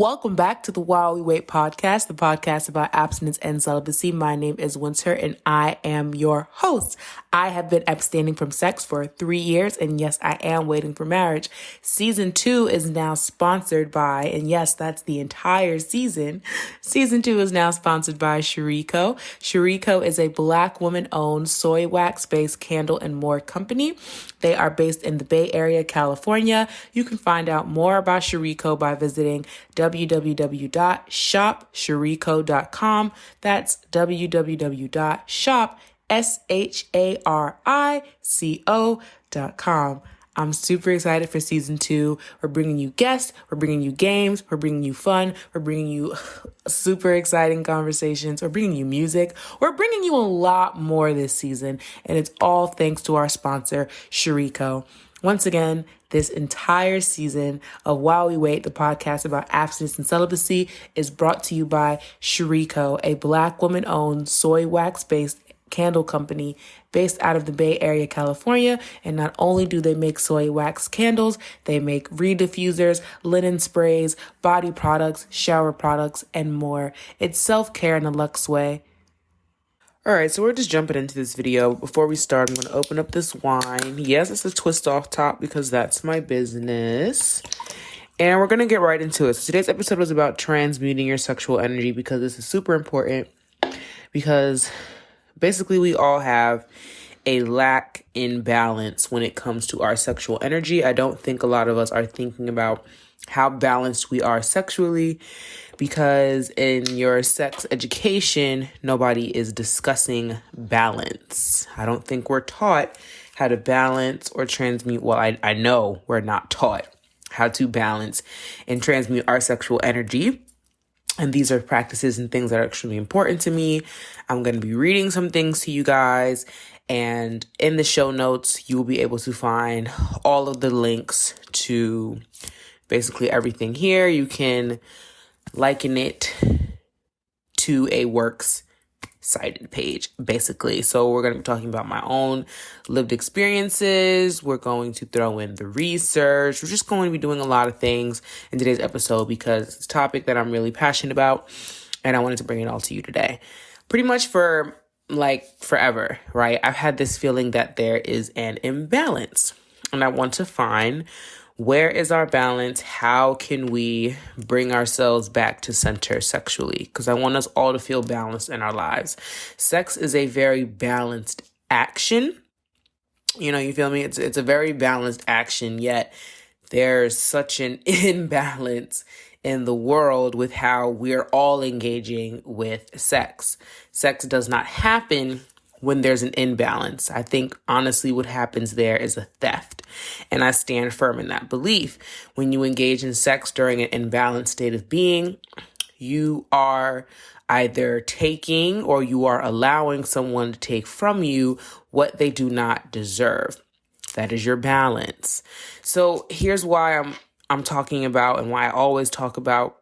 Welcome back to the While We Wait podcast, the podcast about abstinence and celibacy. My name is Winter and I am your host. I have been abstaining from sex for 3 years and yes, I am waiting for marriage. Season 2 is now sponsored by, and yes, that's the entire season. Season 2 is now sponsored by Shiriko. Shiriko is a Black woman-owned soy wax-based candle and more company. They are based in the Bay Area, California. You can find out more about Shiriko by visiting www.shopsharico.com. That's www.shopsharico.com. I'm super excited for season 2. We're bringing you guests, we're bringing you games, we're bringing you fun, we're bringing you super exciting conversations, we're bringing you music, we're bringing you a lot more this season, and it's all thanks to our sponsor, Shiriko. Once again, this entire season of While We Wait, the podcast about abstinence and celibacy, is brought to you by Shiriko, a Black woman-owned soy wax-based candle company based out of the Bay Area, California. And not only do they make soy wax candles, they make reed diffusers, linen sprays, body products, shower products, and more. It's self-care in a luxe way. All right, so we're just jumping into this video. Before we start, I'm going to open up this wine. Yes, it's a twist off top because that's my business. And we're going to get right into it. So today's episode is about transmuting your sexual energy because this is super important because basically we all have a lack in balance when it comes to our sexual energy. I don't think a lot of us are thinking about how balanced we are sexually because in your sex education, nobody is discussing balance. I don't think we're taught how to balance or transmute. Well, I know we're not taught how to balance and transmute our sexual energy. And these are practices and things that are extremely important to me. I'm going to be reading some things to you guys. And in the show notes, you will be able to find all of the links to basically everything here. You can liken it to a works cited page, basically. So we're going to be talking about my own lived experiences. We're going to throw in the research. We're just going to be doing a lot of things in today's episode because it's a topic that I'm really passionate about and I wanted to bring it all to you today. Pretty much for like forever, right? I've had this feeling that there is an imbalance and I want to find where is our balance? How can we bring ourselves back to center sexually? Because I want us all to feel balanced in our lives. Sex is a very balanced action. You know, you feel me? It's a very balanced action, yet there's such an imbalance in the world with how we're all engaging with sex. Sex does not happen when there's an imbalance. I think honestly what happens there is a theft. And I stand firm in that belief. When you engage in sex during an imbalanced state of being, you are either taking or you are allowing someone to take from you what they do not deserve. That is your balance. So here's why I'm talking about and why I always talk about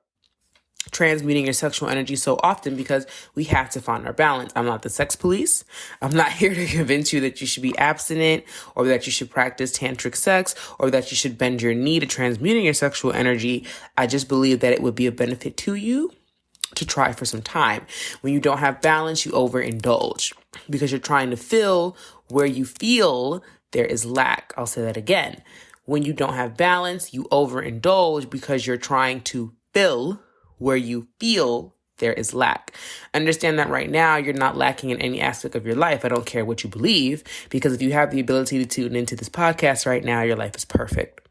transmuting your sexual energy so often, because we have to find our balance. I'm not the sex police. I'm not here to convince you that you should be abstinent or that you should practice tantric sex or that you should bend your knee to transmuting your sexual energy. I just believe that it would be a benefit to you to try for some time. When you don't have balance, you overindulge because you're trying to fill where you feel there is lack. I'll say that again. When you don't have balance, you overindulge because you're trying to fill where you feel there is lack. Understand that right now, you're not lacking in any aspect of your life. I don't care what you believe, because if you have the ability to tune into this podcast right now, your life is perfect.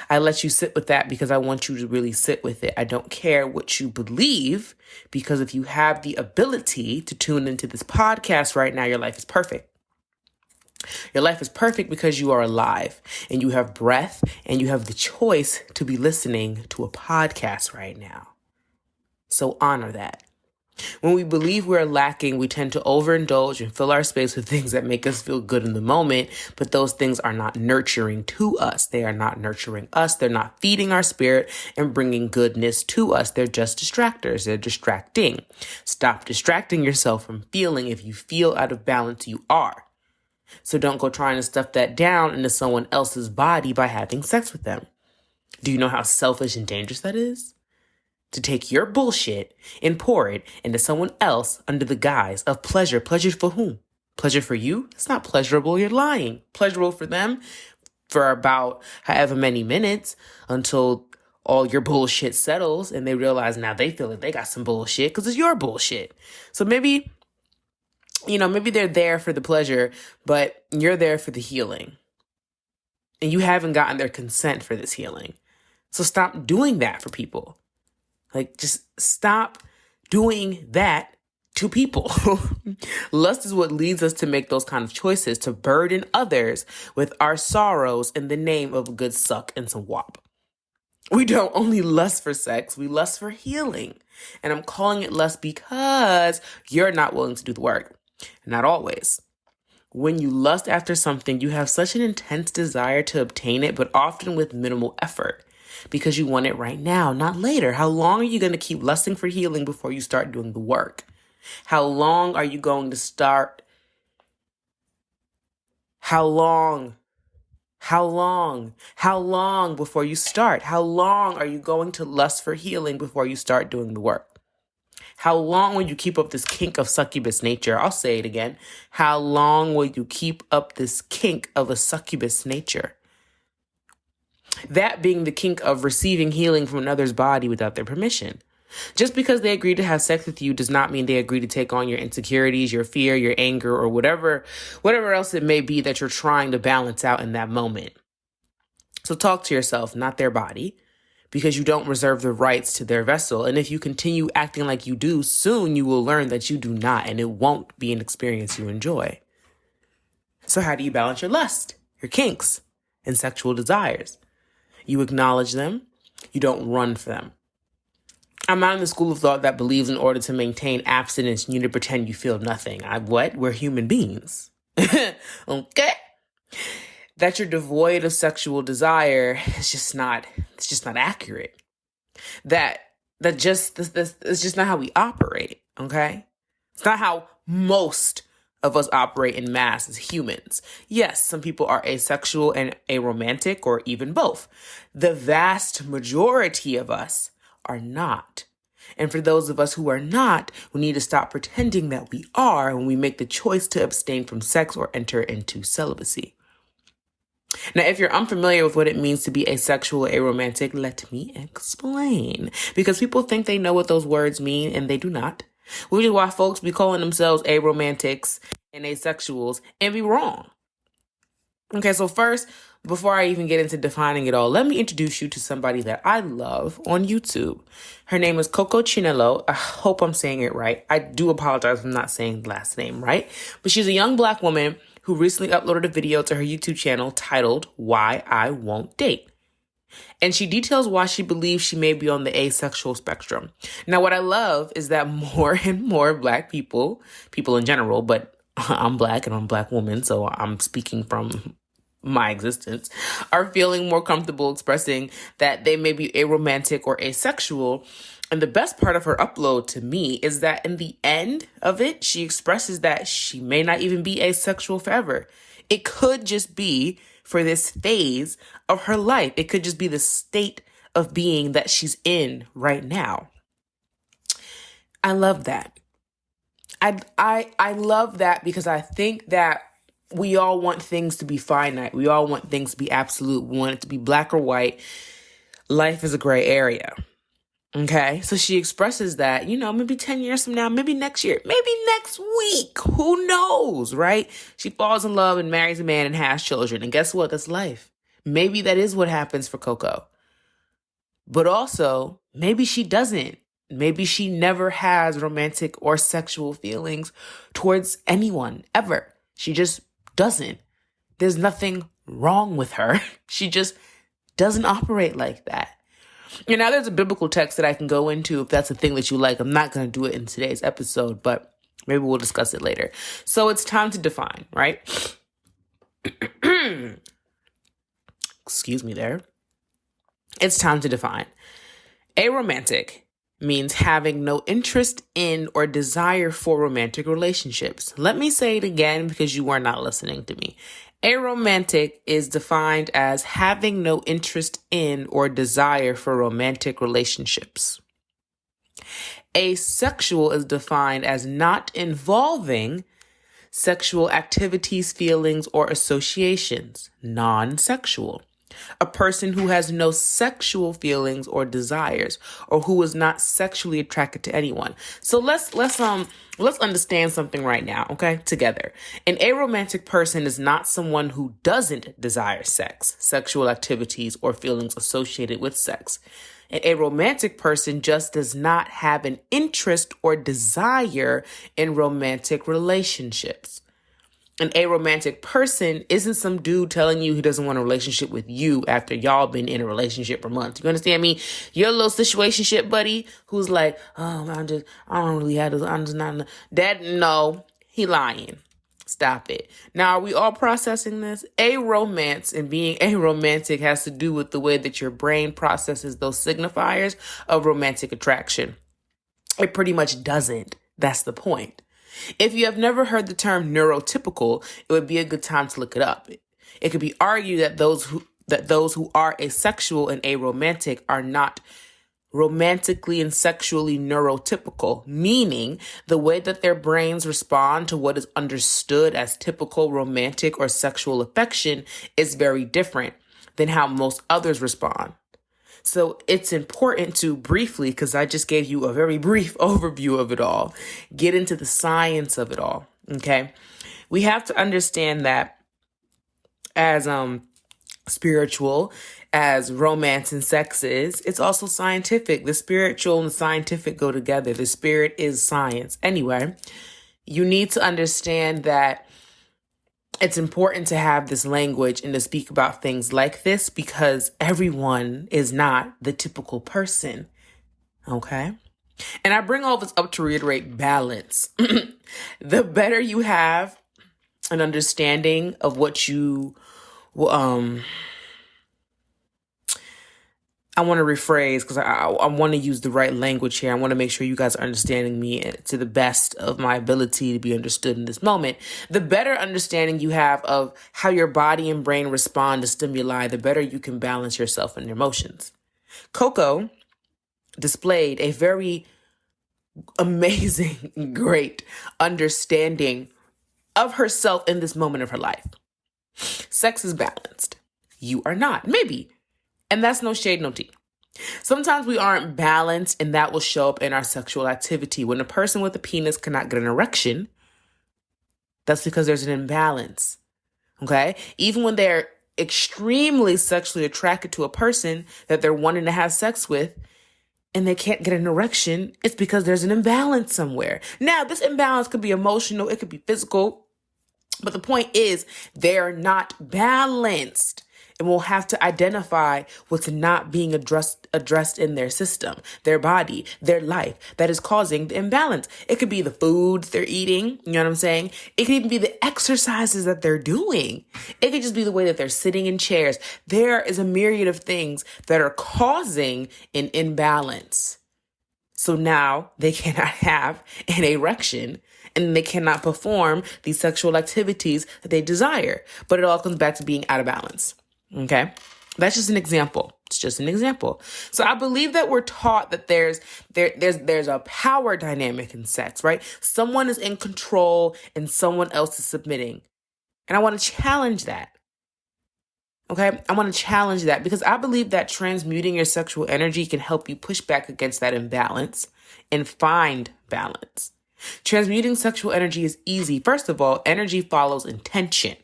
I let you sit with that because I want you to really sit with it. I don't care what you believe, because if you have the ability to tune into this podcast right now, your life is perfect. Your life is perfect because you are alive and you have breath and you have the choice to be listening to a podcast right now. So honor that. When we believe we're lacking, we tend to overindulge and fill our space with things that make us feel good in the moment, but those things are not nurturing to us. They are not nurturing us. They're not feeding our spirit and bringing goodness to us. They're just distractors. They're distracting. Stop distracting yourself from feeling. If you feel out of balance, you are. So don't go trying to stuff that down into someone else's body by having sex with them. Do you know how selfish and dangerous that is? To take your bullshit and pour it into someone else under the guise of pleasure. Pleasure for whom? Pleasure for you? It's not pleasurable. You're lying. Pleasurable for them for about however many minutes until all your bullshit settles and they realize now they feel like they got some bullshit because it's your bullshit. So maybe they're there for the pleasure, but you're there for the healing. And you haven't gotten their consent for this healing. So stop doing that for people. Like, just stop doing that to people. Lust is what leads us to make those kind of choices, to burden others with our sorrows in the name of a good suck and some wop. We don't only lust for sex, we lust for healing. And I'm calling it lust because you're not willing to do the work. Not always. When you lust after something, you have such an intense desire to obtain it, but often with minimal effort. Because you want it right now, not later. How long are you going to keep lusting for healing before you start doing the work? How long are you going to start? How long? How long? How long before you start? How long are you going to lust for healing before you start doing the work? How long will you keep up this kink of succubus nature? I'll say it again. How long will you keep up this kink of a succubus nature? That being the kink of receiving healing from another's body without their permission. Just because they agree to have sex with you does not mean they agree to take on your insecurities, your fear, your anger, or whatever else it may be that you're trying to balance out in that moment. So talk to yourself, not their body, because you don't reserve the rights to their vessel. And if you continue acting like you do, soon you will learn that you do not, and it won't be an experience you enjoy. So how do you balance your lust, your kinks, and sexual desires? You acknowledge them. You don't run for them. I'm not in the school of thought that believes in order to maintain abstinence, you need to pretend you feel nothing. We're human beings. Okay? That you're devoid of sexual desire is just not accurate. It's just not how we operate, okay? It's not how most of us operate in mass as humans. Yes, some people are asexual and aromantic, or even both. The vast majority of us are not. And for those of us who are not, we need to stop pretending that we are when we make the choice to abstain from sex or enter into celibacy. Now, if you're unfamiliar with what it means to be asexual or aromantic, let me explain. Because people think they know what those words mean, and they do not. Which is why folks be calling themselves aromantics and asexuals and be wrong. Okay, so first, before I even get into defining it all, let me introduce you to somebody that I love on YouTube. Her name is Coco Chinelo. I hope I'm saying it right. I do apologize if I'm not saying the last name right. But she's a young Black woman who recently uploaded a video to her YouTube channel titled Why I Won't Date. And she details why she believes she may be on the asexual spectrum. Now, what I love is that more and more Black people in general, but I'm Black and I'm a Black woman, so I'm speaking from my existence, are feeling more comfortable expressing that they may be aromantic or asexual. And the best part of her upload to me is that in the end of it, she expresses that she may not even be asexual forever. It could just be for this phase of her life. It could just be the state of being that she's in right now. I love that. I love that because I think that we all want things to be finite. We all want things to be absolute. We want it to be black or white. Life is a gray area. Okay, so she expresses that, maybe 10 years from now, maybe next year, maybe next week, who knows, right? She falls in love and marries a man and has children. And guess what? That's life. Maybe that is what happens for Coco. But also, maybe she doesn't. Maybe she never has romantic or sexual feelings towards anyone, ever. She just doesn't. There's nothing wrong with her. She just doesn't operate like that. And now there's a biblical text that I can go into if that's a thing that you like. I'm not going to do it in today's episode, but maybe we'll discuss it later. So it's time to define, right? Excuse me there. It's time to define. Aromantic means having no interest in or desire for romantic relationships. Let me say it again because you are not listening to me. Aromantic is defined as having no interest in or desire for romantic relationships. Asexual is defined as not involving sexual activities, feelings, or associations. Non-sexual. A person who has no sexual feelings or desires, or who is not sexually attracted to anyone. So let's understand something right now, okay? Together. An aromantic person is not someone who doesn't desire sex, sexual activities, or feelings associated with sex. An aromantic person just does not have an interest or desire in romantic relationships. An aromantic person isn't some dude telling you he doesn't want a relationship with you after y'all been in a relationship for months. You understand me? Your little situationship buddy who's like, oh, I don't really have this. I'm just not. That, no, he lying. Stop it. Now, are we all processing this? Aromance and being aromantic has to do with the way that your brain processes those signifiers of romantic attraction. It pretty much doesn't. That's the point. If you have never heard the term neurotypical, it would be a good time to look it up. It could be argued that those who are asexual and aromantic are not romantically and sexually neurotypical, meaning the way that their brains respond to what is understood as typical romantic or sexual affection is very different than how most others respond. So it's important to briefly, because I just gave you a very brief overview of it all, get into the science of it all, okay? We have to understand that as spiritual as romance and sex is, it's also scientific. The spiritual and the scientific go together. The spirit is science. Anyway, you need to understand that it's important to have this language and to speak about things like this because everyone is not the typical person. Okay? And I bring all this up to reiterate balance. The better you have an understanding of what you, I want to rephrase because I want to use the right language here. I want to make sure you guys are understanding me to the best of my ability to be understood in this moment. The better understanding you have of how your body and brain respond to stimuli, the better you can balance yourself and your emotions. Coco displayed a very amazing, great understanding of herself in this moment of her life. Sex is balanced. You are not. Maybe. And that's no shade, no tea. Sometimes we aren't balanced, and that will show up in our sexual activity. When a person with a penis cannot get an erection, that's because there's an imbalance. Okay? Even when they're extremely sexually attracted to a person that they're wanting to have sex with, and they can't get an erection, it's because there's an imbalance somewhere. Now, this imbalance could be emotional, it could be physical, but the point is they're not balanced. And we'll have to identify what's not being addressed in their system, their body, their life that is causing the imbalance. It could be the foods they're eating. You know what I'm saying? It could even be the exercises that they're doing. It could just be the way that they're sitting in chairs. There is a myriad of things that are causing an imbalance. So now they cannot have an erection and they cannot perform these sexual activities that they desire. But it all comes back to being out of balance. Okay, that's just an example. It's just an example. So I believe that we're taught that there's a power dynamic in sex, right? Someone is in control and someone else is submitting. And I want to challenge that. Okay, I want to challenge that because I believe that transmuting your sexual energy can help you push back against that imbalance and find balance. Transmuting sexual energy is easy. First of all, energy follows intention.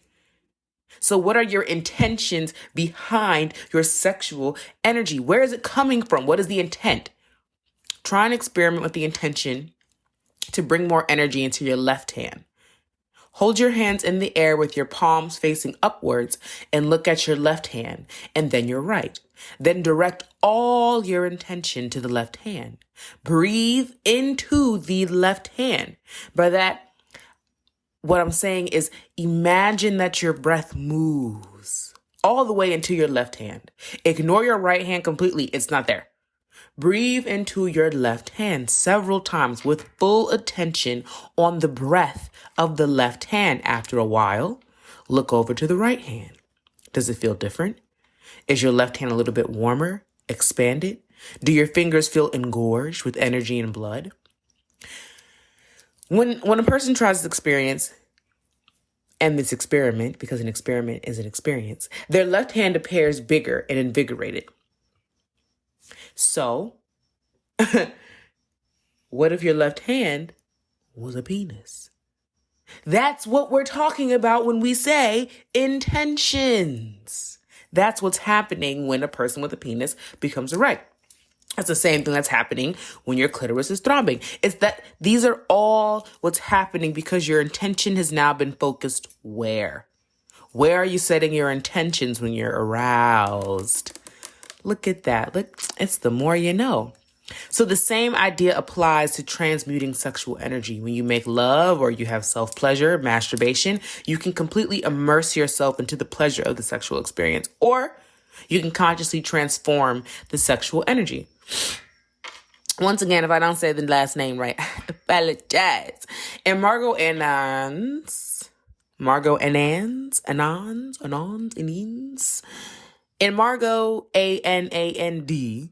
So what are your intentions behind your sexual energy? Where is it coming from? What is the intent? Try and experiment with the intention to bring more energy into your left hand. Hold your hands in the air with your palms facing upwards and look at your left hand and then your right. Then direct all your intention to the left hand. Breathe into the left hand. By that, what I'm saying is imagine that your breath moves all the way into your left hand. Ignore your right hand completely. It's not there. Breathe into your left hand several times with full attention on the breath of the left hand. After a while, Look over to the right hand. Does it feel different? Is your left hand a little bit warmer, expanded? Do your fingers feel engorged with energy and blood? When a person tries this experience and this experiment, because an experiment is an experience, their left hand appears bigger and invigorated. So, what if your left hand was a penis? That's what we're talking about when we say intentions. That's what's happening when a person with a penis becomes erect. That's the same thing that's happening when your clitoris is throbbing. It's that these are all what's happening because your intention has now been focused where? Where are you setting your intentions when you're aroused? Look at that. Look, it's the more you know. So the same idea applies to transmuting sexual energy. When you make love or you have self-pleasure, masturbation, you can completely immerse yourself into the pleasure of the sexual experience, or you can consciously transform the sexual energy. Once again, if I don't say the last name right, I apologize. And Margot Anons, and Margot ANAND,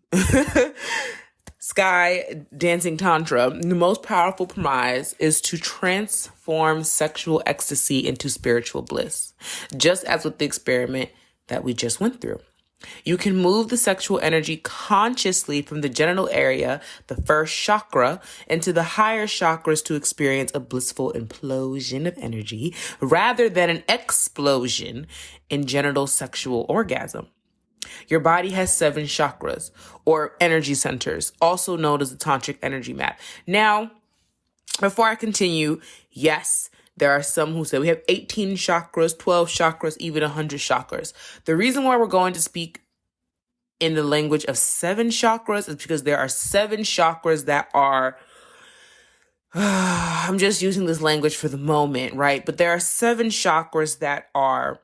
Sky Dancing Tantra, the most powerful premise is to transform sexual ecstasy into spiritual bliss, just as with the experiment that we just went through. You can move the sexual energy consciously from the genital area, the first chakra, into the higher chakras to experience a blissful implosion of energy rather than an explosion in genital sexual orgasm. Your body has 7 chakras, or energy centers, also known as the tantric energy map. Now, before I continue, yes, there are some who say we have 18 chakras, 12 chakras, even 100 chakras. The reason why we're going to speak in the language of 7 chakras is because there are 7 chakras that are, I'm just using this language for the moment, right? But there are 7 chakras that are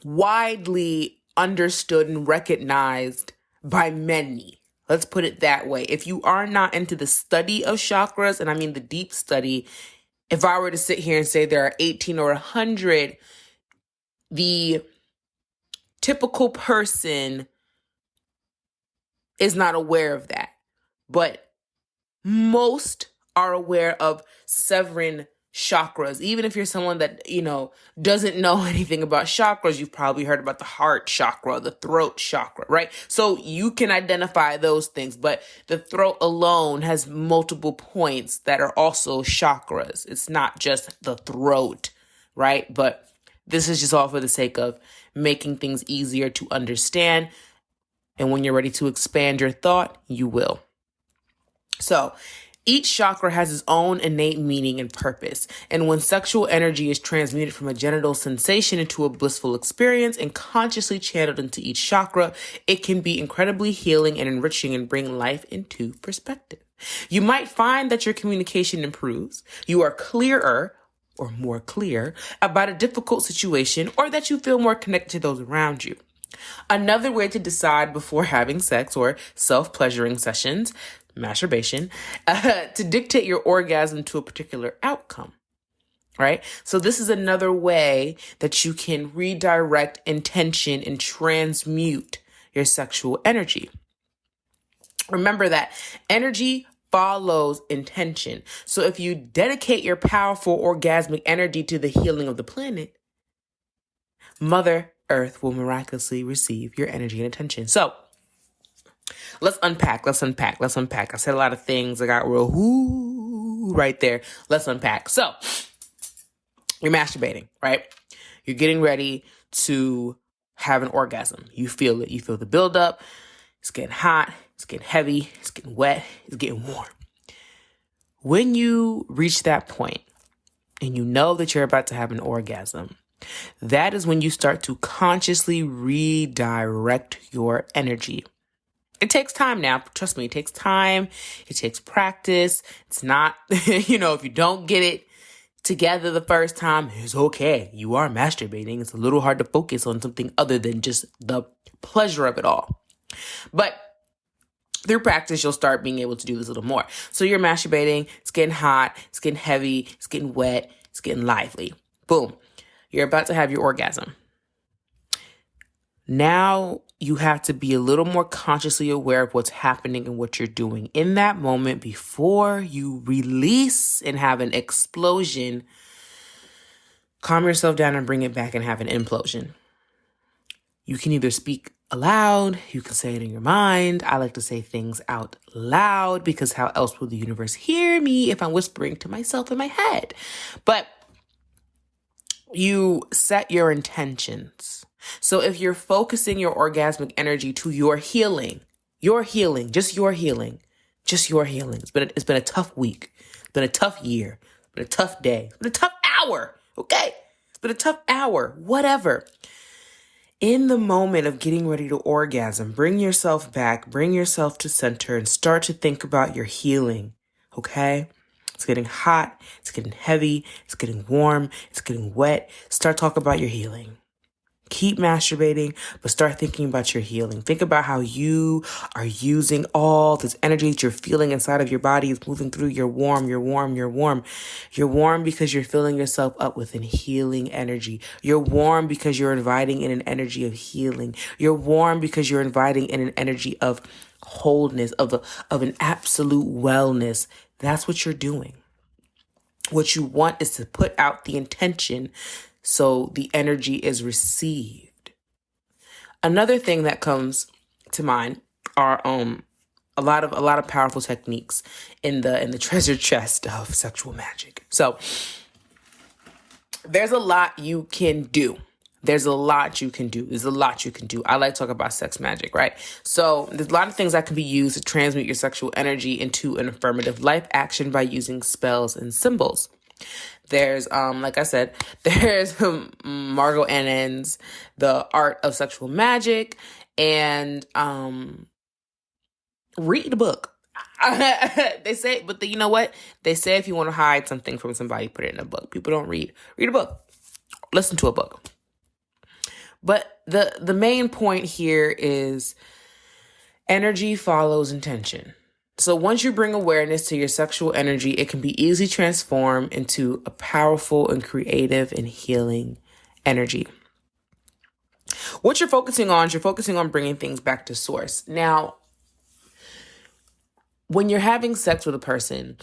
widely understood and recognized by many. Let's put it that way. If you are not into the study of chakras, and I mean the deep study, if I were to sit here and say there are 18 or 100, the typical person is not aware of that. But most are aware of 7 chakras. Even if you're someone that, doesn't know anything about chakras, you've probably heard about the heart chakra, the throat chakra, right? So you can identify those things, but the throat alone has multiple points that are also chakras. It's not just the throat, right? But this is just all for the sake of making things easier to understand. And when you're ready to expand your thought, you will. So each chakra has its own innate meaning and purpose. And when sexual energy is transmuted from a genital sensation into a blissful experience and consciously channeled into each chakra, it can be incredibly healing and enriching and bring life into perspective. You might find that your communication improves. You are clearer or more clear about a difficult situation, or that you feel more connected to those around you. Another way to decide before having sex or self-pleasuring sessions, masturbation, to dictate your orgasm to a particular outcome, right? So this is another way that you can redirect intention and transmute your sexual energy. Remember that energy follows intention. So if you dedicate your powerful orgasmic energy to the healing of the planet, Mother Earth will miraculously receive your energy and attention. So let's unpack. I said a lot of things. I got real whoo right there. Let's unpack. So you're masturbating, right? You're getting ready to have an orgasm. You feel it. You feel the buildup. It's getting hot. It's getting heavy. It's getting wet. It's getting warm. When you reach that point and you know that you're about to have an orgasm, that is when you start to consciously redirect your energy. It takes time now. Trust me, it takes time. It takes practice. It's not, if you don't get it together the first time, it's okay. You are masturbating. It's a little hard to focus on something other than just the pleasure of it all. But through practice, you'll start being able to do this a little more. So you're masturbating. It's getting hot. It's getting heavy. It's getting wet. It's getting lively. Boom. You're about to have your orgasm. Now you have to be a little more consciously aware of what's happening and what you're doing in that moment before you release and have an explosion. Calm yourself down and bring it back and have an implosion. You can either speak aloud, you can say it in your mind. I like to say things out loud because how else will the universe hear me if I'm whispering to myself in my head? But you set your intentions. So if you're focusing your orgasmic energy to your healing, just your healing. It's been a tough week. It's been a tough year. It's been a tough day. It's been a tough hour. Okay. It's been a tough hour. Whatever. In the moment of getting ready to orgasm, bring yourself back, bring yourself to center and start to think about your healing. Okay. It's getting hot. It's getting heavy. It's getting warm. It's getting wet. Start talking about your healing. Keep masturbating, but start thinking about your healing. Think about how you are using all this energy that you're feeling inside of your body. It's moving through. You're warm. You're warm because you're filling yourself up with healing energy. You're warm because you're inviting in an energy of healing. You're warm because you're inviting in an energy of wholeness, of an absolute wellness. That's what you're doing. What you want is to put out the intention so the energy is received. Another thing that comes to mind are a lot of powerful techniques in the treasure chest of sexual magic. So there's a lot you can do. There's a lot you can do. I like to talk about sex magic, right? So there's a lot of things that can be used to transmute your sexual energy into an affirmative life action by using spells and symbols. There's, like I said, there's Margot Annen's The Art of Sexual Magic, and read the book. They say, but you know what? They say if you want to hide something from somebody, put it in a book. People don't read. Read a book. Listen to a book. But the main point here is energy follows intention. So once you bring awareness to your sexual energy, it can be easily transformed into a powerful and creative and healing energy. What you're focusing on bringing things back to source. Now, when you're having sex with a person,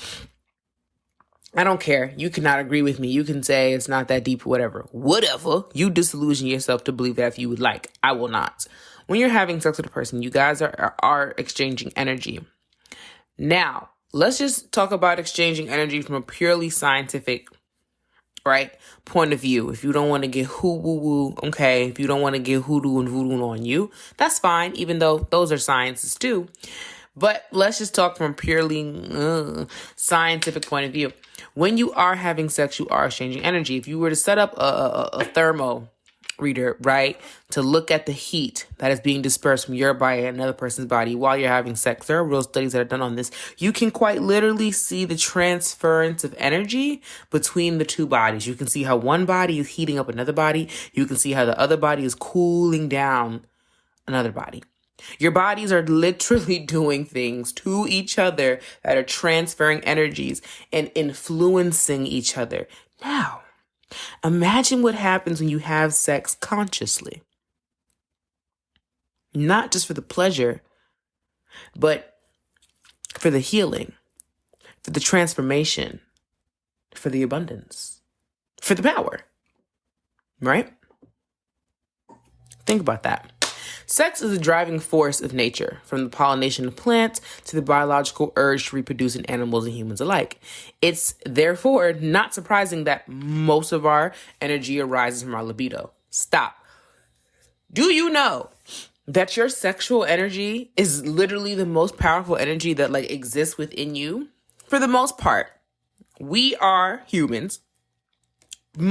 I don't care. You cannot agree with me. You can say it's not that deep or whatever. Whatever. You disillusion yourself to believe that if you would like. I will not. When you're having sex with a person, you guys are exchanging energy. Now, let's just talk about exchanging energy from a purely scientific, right, point of view. If you don't want to get woo-woo-woo, okay, if you don't want to get hoodoo and voodoo on you, that's fine, even though those are sciences too. But let's just talk from a purely scientific point of view. When you are having sex, you are exchanging energy. If you were to set up a thermo reader, right, to look at the heat that is being dispersed from your body and another person's body while you're having sex, there are real studies that are done on this. You can quite literally see the transference of energy between the two bodies. You can see how one body is heating up another body. You can see how the other body is cooling down another body. Your bodies are literally doing things to each other that are transferring energies and influencing each other. Now, imagine what happens when you have sex consciously. Not just for the pleasure, but for the healing, for the transformation, for the abundance, for the power, right? Think about that. Sex is a driving force of nature, from the pollination of plants to the biological urge to reproduce in animals and humans alike. It's therefore not surprising that most of our energy arises from our libido. Stop. Do you know that your sexual energy is literally the most powerful energy that exists within you? For the most part, we are humans, we're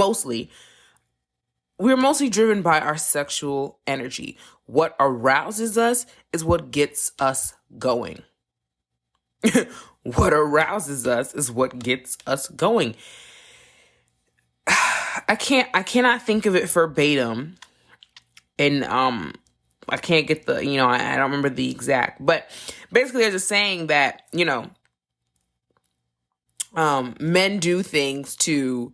mostly driven by our sexual energy. What arouses us is what gets us going. What arouses us is what gets us going. I cannot think of it verbatim. And I can't get I don't remember the exact, but basically there's a saying that, men do things to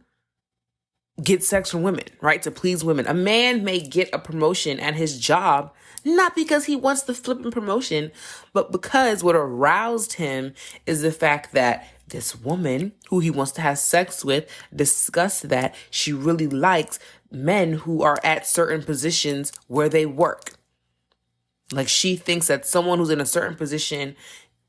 get sex from women, right? To please women. A man may get a promotion at his job, not because he wants the flipping promotion, but because what aroused him is the fact that this woman who he wants to have sex with discussed that she really likes men who are at certain positions where they work. Like, she thinks that someone who's in a certain position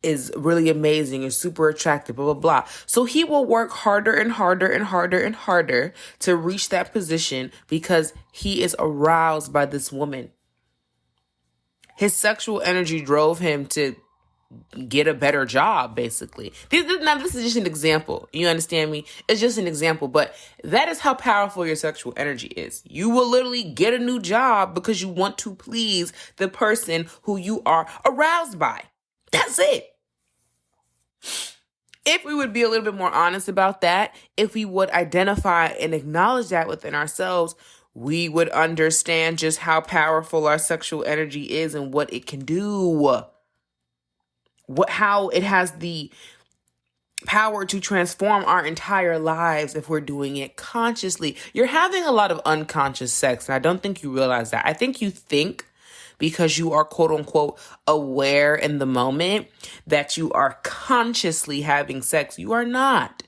is really amazing and super attractive, blah, blah, blah. So he will work harder and harder and harder and harder to reach that position because he is aroused by this woman. His sexual energy drove him to get a better job, basically. Now, this is just an example. You understand me? It's just an example, but that is how powerful your sexual energy is. You will literally get a new job because you want to please the person who you are aroused by. That's it. If we would be a little bit more honest about that, if we would identify and acknowledge that within ourselves, we would understand just how powerful our sexual energy is and what it can do. How it has the power to transform our entire lives if we're doing it consciously. You're having a lot of unconscious sex, and I don't think you realize that. I think you think, because you are quote unquote aware in the moment, that you are consciously having sex. You are not.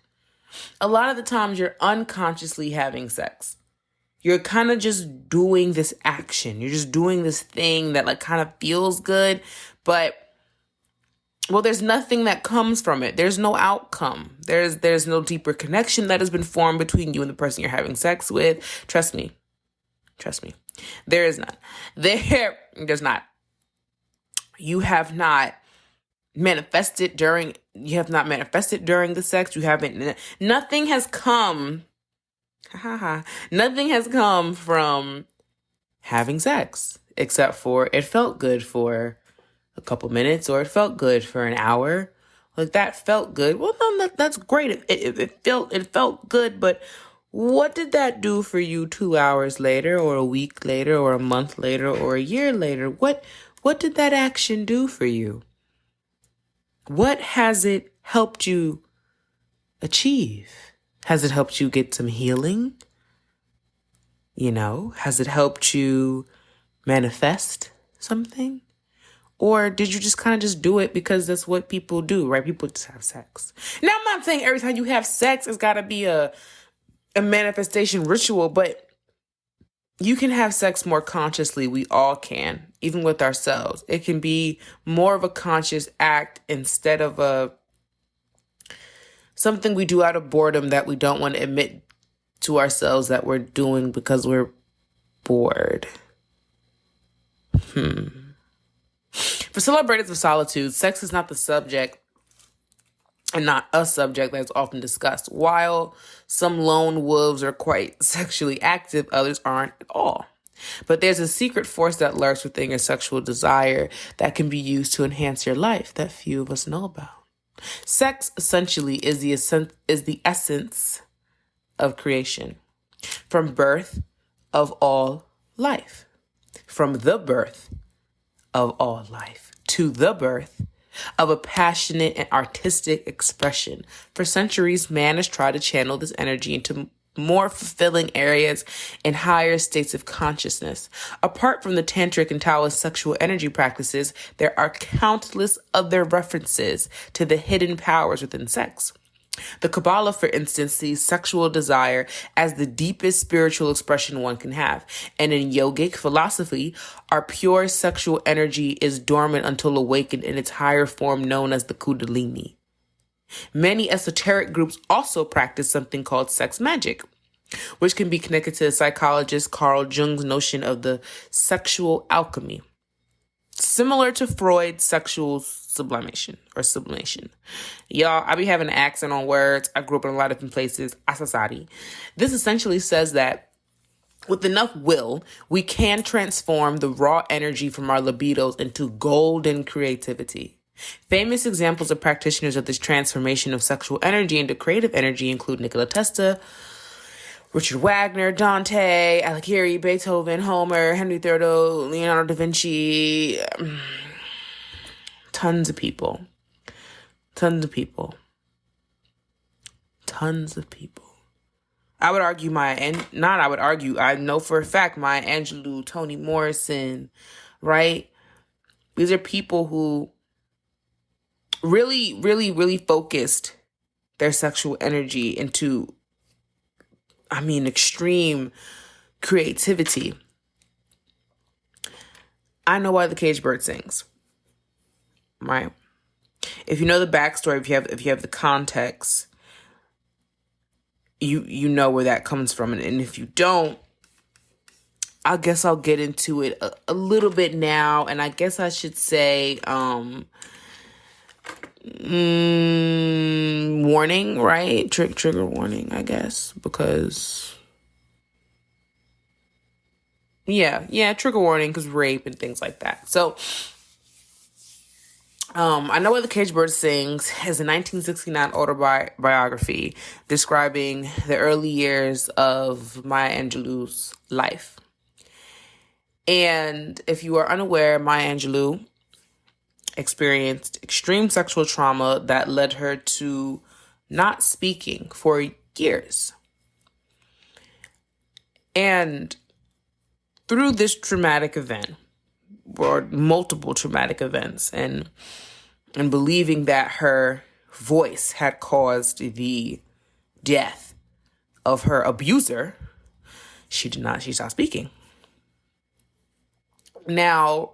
A lot of the times you're unconsciously having sex. You're kind of just doing this action. You're just doing this thing that like kind of feels good, but there's nothing that comes from it. There's no outcome. There's no deeper connection that has been formed between you and the person you're having sex with. Trust me. There is none. There's not. You have not manifested during the sex. Nothing has come. Nothing has come from having sex except for it felt good for a couple minutes, or it felt good for an hour. Like, that felt good. Well, no, that's great. It felt good, but what did that do for you 2 hours later, or a week later, or a month later, or a year later? What did that action do for you? What has it helped you achieve? Has it helped you get some healing? Has it helped you manifest something? Or did you just kind of just do it because that's what people do, right? People just have sex. Now, I'm not saying every time you have sex, it's got to be a manifestation ritual, but you can have sex more consciously. We all can, even with ourselves. It can be more of a conscious act instead of something we do out of boredom that we don't want to admit to ourselves that we're doing because we're bored. For celebrators of solitude, sex is not the subject and not a subject that is often discussed. While some lone wolves are quite sexually active, others aren't at all. But there's a secret force that lurks within your sexual desire that can be used to enhance your life that few of us know about. Sex, essentially, is the essence of creation. From birth of all life. From the birth of all life to the birth of a passionate and artistic expression. For centuries, man has tried to channel this energy into more fulfilling areas and higher states of consciousness. Apart from the tantric and Taoist sexual energy practices, there are countless other references to the hidden powers within sex. The Kabbalah, for instance, sees sexual desire as the deepest spiritual expression one can have. And in yogic philosophy, our pure sexual energy is dormant until awakened in its higher form known as the Kundalini. Many esoteric groups also practice something called sex magic, which can be connected to psychologist Carl Jung's notion of the sexual alchemy. Similar to Freud's sexual sublimation. Y'all, I be having an accent on words. I grew up in a lot of different places. Asasari. This essentially says that with enough will, we can transform the raw energy from our libidos into golden creativity. Famous examples of practitioners of this transformation of sexual energy into creative energy include Nikola Tesla, Richard Wagner, Dante Alighieri, Beethoven, Homer, Henry III, Leonardo da Vinci, tons of people. I would argue I know for a fact Maya Angelou, Toni Morrison, right? These are people who really, really, really focused their sexual energy into, extreme creativity. I know why the caged bird sings, right? If you know the backstory, if you have the context, you know where that comes from. And if you don't, I guess I'll get into it a little bit now. And I guess I should say, warning, right? Trigger warning, I guess, because trigger warning, because rape and things like that. So, I Know Where the Caged Bird Sings is a 1969 autobiography describing the early years of Maya Angelou's life. And if you are unaware, Maya Angelou experienced extreme sexual trauma that led her to not speaking for years. And through this traumatic event, or multiple traumatic events, and believing that her voice had caused the death of her abuser, she stopped speaking. Now,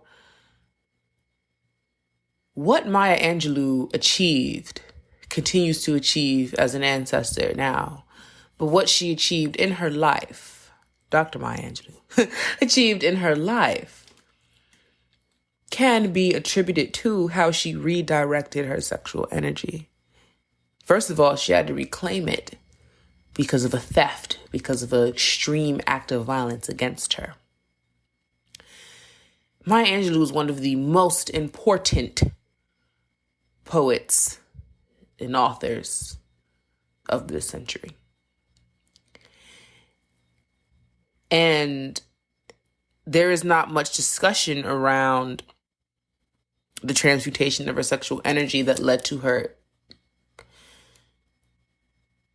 what Maya Angelou achieved, continues to achieve as an ancestor now, but what she achieved in her life, Dr. Maya Angelou, achieved in her life, can be attributed to how she redirected her sexual energy. First of all, she had to reclaim it because of a theft, because of an extreme act of violence against her. Maya Angelou is one of the most important poets and authors of this century. And there is not much discussion around the transmutation of her sexual energy that led to her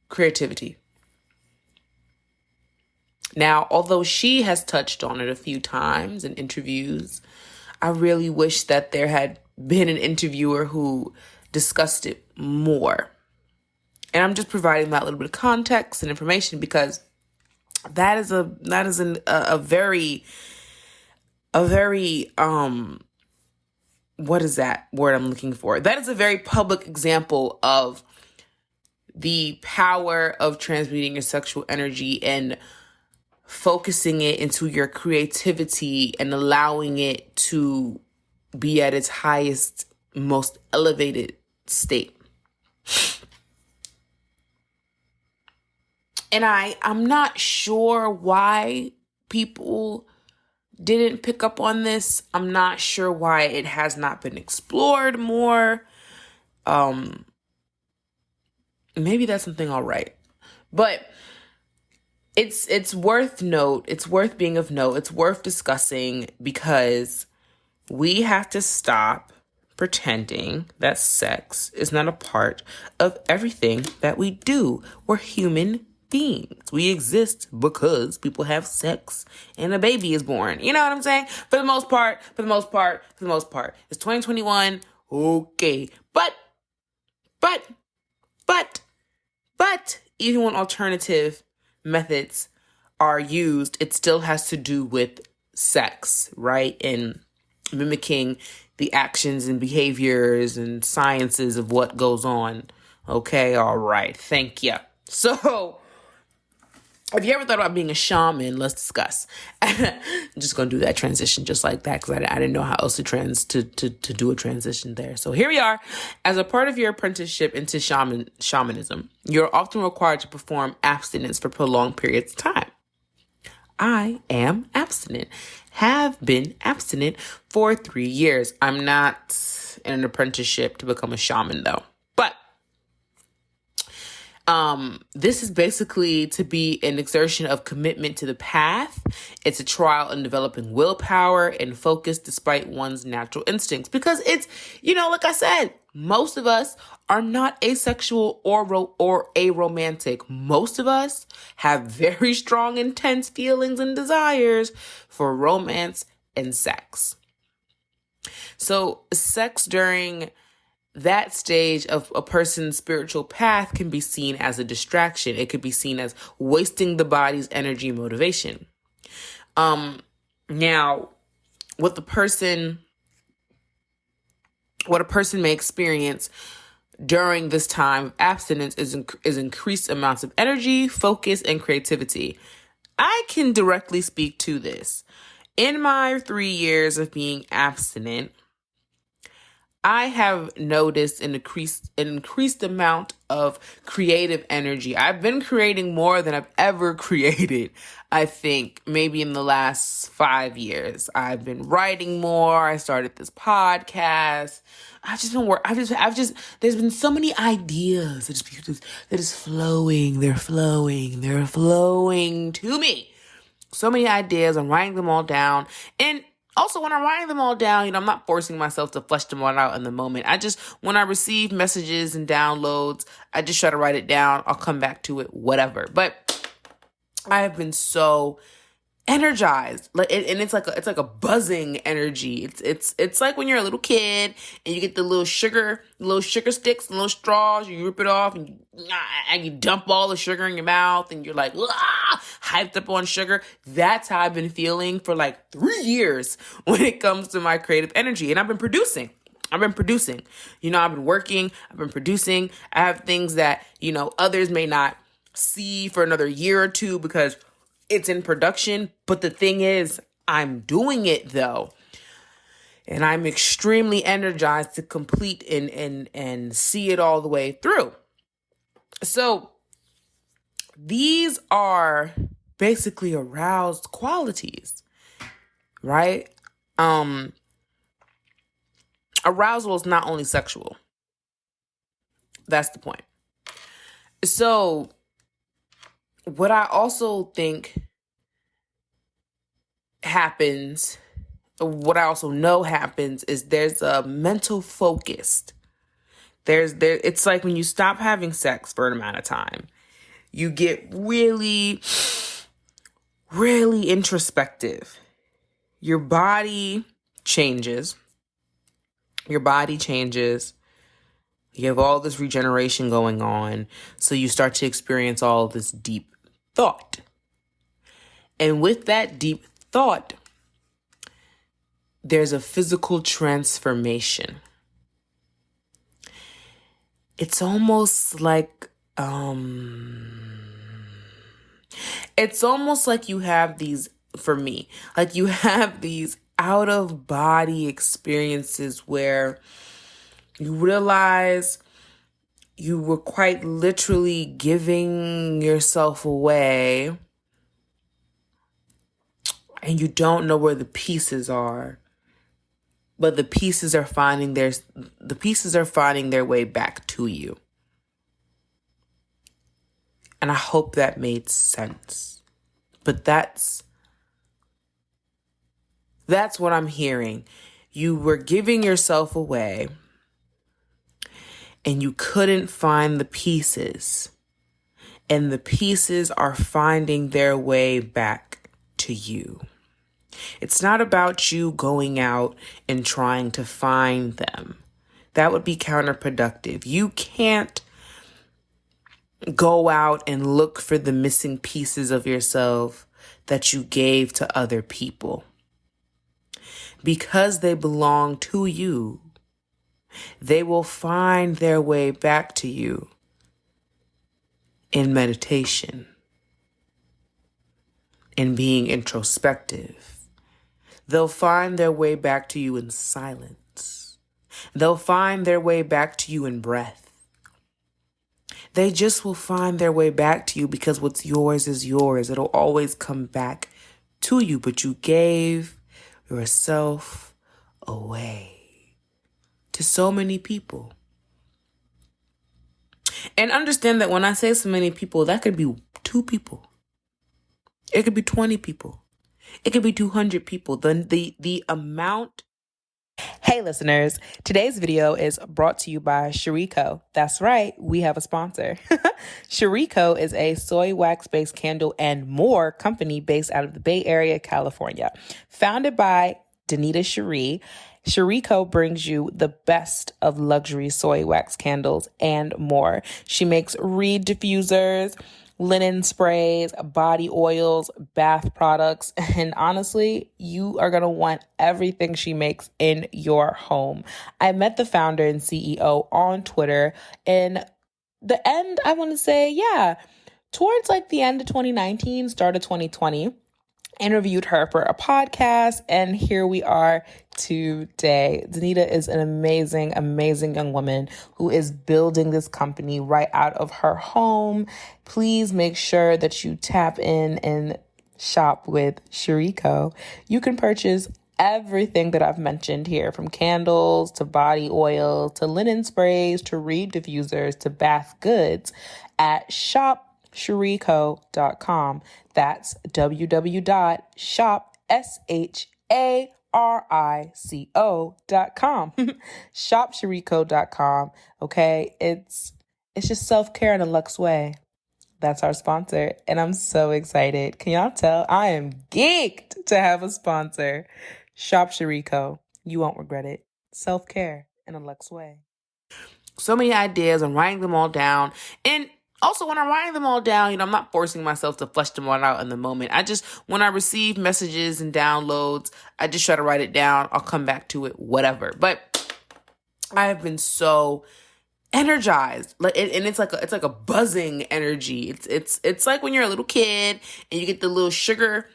creativity. Now, although she has touched on it a few times in interviews, I really wish that there had been an interviewer who discussed it more. And I'm just providing that little bit of context and information because that is a very what is that word I'm looking for? That is a very public example of the power of transmuting your sexual energy and focusing it into your creativity and allowing it to be at its highest, most elevated state. And I'm not sure why people didn't pick up on this. I'm not sure why it has not been explored more. Maybe that's something I'll write. But it's worth note. It's worth being of note. It's worth discussing because we have to stop pretending that sex is not a part of everything that we do. We're human beings. We exist because people have sex and a baby is born. You know what I'm saying? For the most part. It's 2021. Okay. But even when alternative methods are used, it still has to do with sex, right? And mimicking the actions and behaviors and sciences of what goes on. Okay, all right. Thank you. So, if you ever thought about being a shaman, let's discuss. I'm just going to do that transition just like that because I didn't know how else to do a transition there. So here we are. As a part of your apprenticeship into shamanism, you're often required to perform abstinence for prolonged periods of time. I am abstinent, have been abstinent for 3 years. I'm not in an apprenticeship to become a shaman though. But this is basically to be an exertion of commitment to the path. It's a trial in developing willpower and focus despite one's natural instincts. Because it's, like I said, Most of us are not asexual or aromantic. Most of us have very strong, intense feelings and desires for romance and sex. So sex during that stage of a person's spiritual path can be seen as a distraction. It could be seen as wasting the body's energy and motivation. Now, what a person may experience during this time of abstinence is increased amounts of energy, focus, and creativity. I can directly speak to this. In my 3 years of being abstinent, I have noticed an increased amount of creative energy. I've been creating more than I've ever created. I think maybe in the last 5 years, I've been writing more. I started this podcast. There's been so many ideas that is flowing. They're flowing to me. So many ideas. I'm writing them all down. And also, when I'm writing them all down, I'm not forcing myself to flesh them all out in the moment. When I receive messages and downloads, I just try to write it down. I'll come back to it, whatever. But I have been so energized, and it's like a buzzing energy. It's like when you're a little kid and you get the little sugar sticks, and little straws. You rip it off and you dump all the sugar in your mouth, and you're like hyped up on sugar. That's how I've been feeling for like 3 years when it comes to my creative energy, and I've been producing. I've been working. I've been producing. I have things that others may not see for another year or two because it's in production. But the thing is, I'm doing it though. And I'm extremely energized to complete and see it all the way through. So these are basically aroused qualities, right? Arousal is not only sexual. That's the point. So what I also think happens, what I also know happens, is there's a mental focus. It's like when you stop having sex for an amount of time, you get really, really introspective. Your body changes. You have all this regeneration going on. So you start to experience all this deep thought. And with that deep thought, there's a physical transformation. It's almost like you have these, for me, like you have these out of body experiences where you realize you were quite literally giving yourself away and you don't know where the pieces are, but the pieces are finding their way back to you. And I hope that made sense. But that's what I'm hearing. You were giving yourself away and you couldn't find the pieces. And the pieces are finding their way back to you. It's not about you going out and trying to find them. That would be counterproductive. You can't go out and look for the missing pieces of yourself that you gave to other people. Because they belong to you, they will find their way back to you in meditation, in being introspective. They'll find their way back to you in silence. They'll find their way back to you in breath. They just will find their way back to you because what's yours is yours. It'll always come back to you, but you gave yourself away to so many people. And understand that when I say so many people, that could be 2 people. It could be 20 people. It could be 200 people. The amount. Hey listeners, today's video is brought to you by Shariko. That's right, we have a sponsor. Shariko is a soy wax-based candle and more company based out of the Bay Area, California. Founded by Danita Cherie, Shariko brings you the best of luxury soy wax candles and more. She makes reed diffusers, linen sprays, body oils, bath products, and honestly, you are going to want everything she makes in your home. I met the founder and CEO on Twitter in the end, I want to say, towards like the end of 2019, start of 2020. Interviewed her for a podcast, and here we are today. Danita is an amazing, amazing young woman who is building this company right out of her home. Please make sure that you tap in and shop with Shariko. You can purchase everything that I've mentioned here, from candles to body oil to linen sprays to reed diffusers to bath goods at shopshariko.com. That's www.shopshariko.com. Shopshariko.com. Okay, it's just self-care in a luxe way. That's our sponsor, and I'm so excited. Can y'all tell? I am geeked to have a sponsor. Shop Shariko. You won't regret it. Self-care in a luxe way. So many ideas. I'm writing them all down. And also, when I'm writing them all down, I'm not forcing myself to flesh them all out in the moment. When I receive messages and downloads, I just try to write it down. I'll come back to it, whatever. But I have been so energized, and it's like a buzzing energy. It's like when you're a little kid and you get the little sugar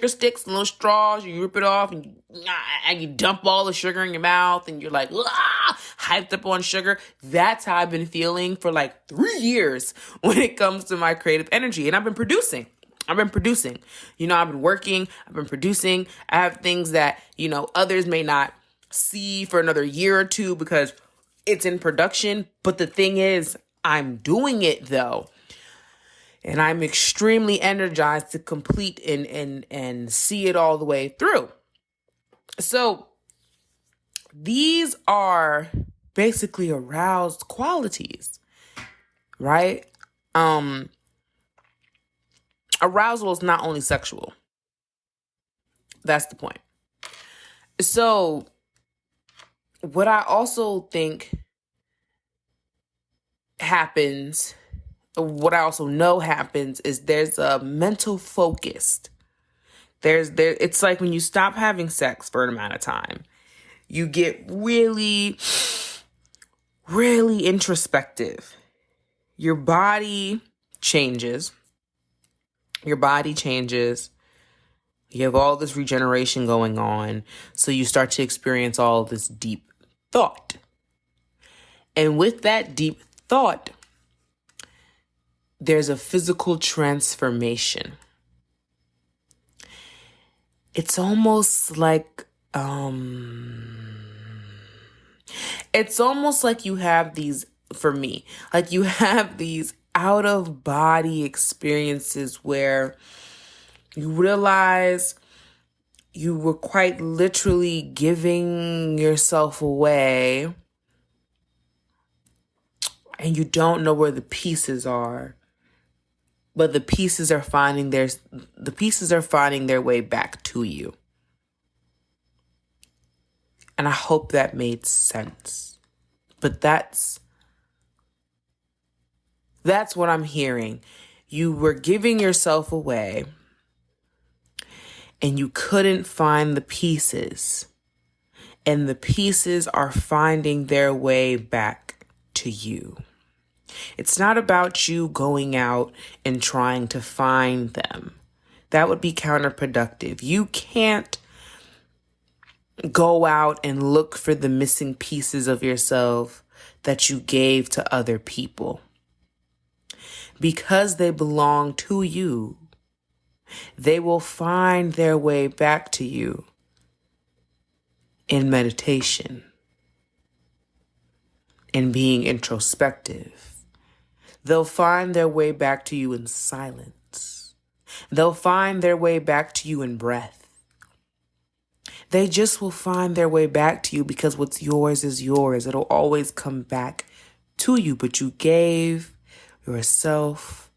sticks, little straws. You rip it off and you dump all the sugar in your mouth, and you're like hyped up on sugar. That's how I've been feeling for like 3 years when it comes to my creative energy, and I've been producing. I've been working. I've been producing. I have things that others may not see for another year or two because it's in production, but the thing is, I'm doing it though. And I'm extremely energized to complete and see it all the way through. So these are basically aroused qualities, right? Arousal is not only sexual. That's the point. So what I also think happens, what I also know happens, is there's a mental focus. It's like when you stop having sex for an amount of time, you get really, really introspective. Your body changes. You have all this regeneration going on. So you start to experience all this deep thought. And with that deep thought, there's a physical transformation. It's almost like you have these, for me, like you have these out of body experiences where you realize you were quite literally giving yourself away and you don't know where the pieces are, but the pieces are finding their way back to you. And I hope that made sense. But that's what I'm hearing. You were giving yourself away and you couldn't find the pieces. And the pieces are finding their way back to you. It's not about you going out and trying to find them. That would be counterproductive. You can't go out and look for the missing pieces of yourself that you gave to other people. Because they belong to you, they will find their way back to you in meditation, in being introspective. They'll find their way back to you in silence. They'll find their way back to you in breath. they just will find their way back to you because what's yours is yours. It'll always come back to you, but you gave yourself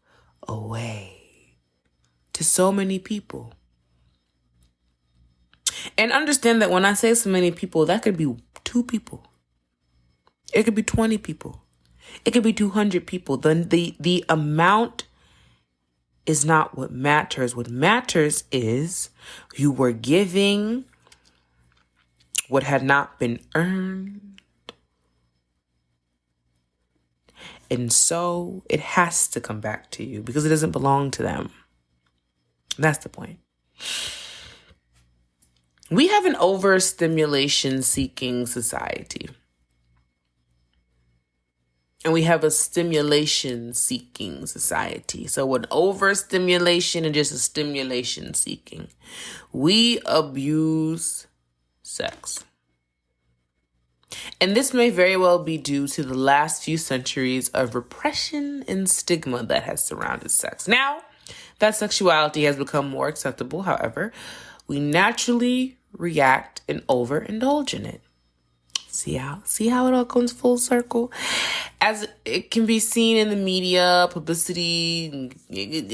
away to so many people. And understand that when I say so many people, that could be 2 people. It could be 20 people. It could be 200 people. The amount is not what matters. What matters is you were giving what had not been earned. And so it has to come back to you because it doesn't belong to them. That's the point. We have an overstimulation seeking society. And we have a stimulation seeking society. So an overstimulation and just a stimulation seeking. We abuse sex. And this may very well be due to the last few centuries of repression and stigma that has surrounded sex. Now that sexuality has become more acceptable, however, we naturally react and overindulge in it. See how it all comes full circle? As it can be seen in the media, publicity,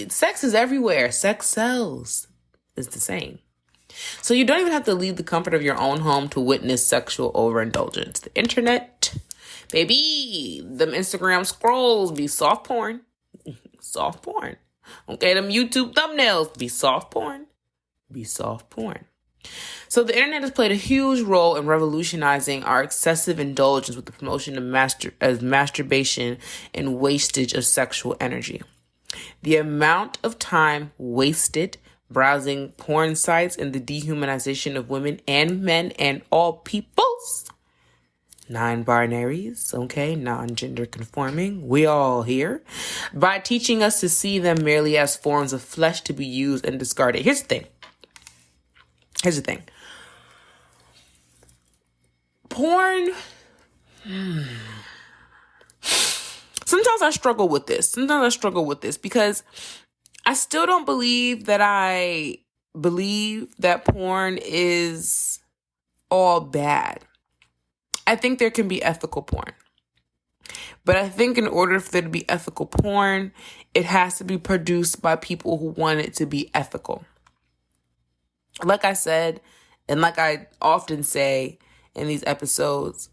sex is everywhere. Sex sells. It's the same. So you don't even have to leave the comfort of your own home to witness sexual overindulgence. The internet, baby, them Instagram scrolls be soft porn. Soft porn. Okay, them YouTube thumbnails be soft porn. Be soft porn. So the internet has played a huge role in revolutionizing our excessive indulgence with the promotion of masturbation and wastage of sexual energy. The amount of time wasted browsing porn sites and the dehumanization of women and men and all peoples, non-binaries, okay, non-gender conforming, we all here, by teaching us to see them merely as forms of flesh to be used and discarded. Here's the thing. Porn. Sometimes I struggle with this because I still don't believe that porn is all bad. I think there can be ethical porn. But I think in order for there to be ethical porn, it has to be produced by people who want it to be ethical. Like I said, and like I often say in these episodes,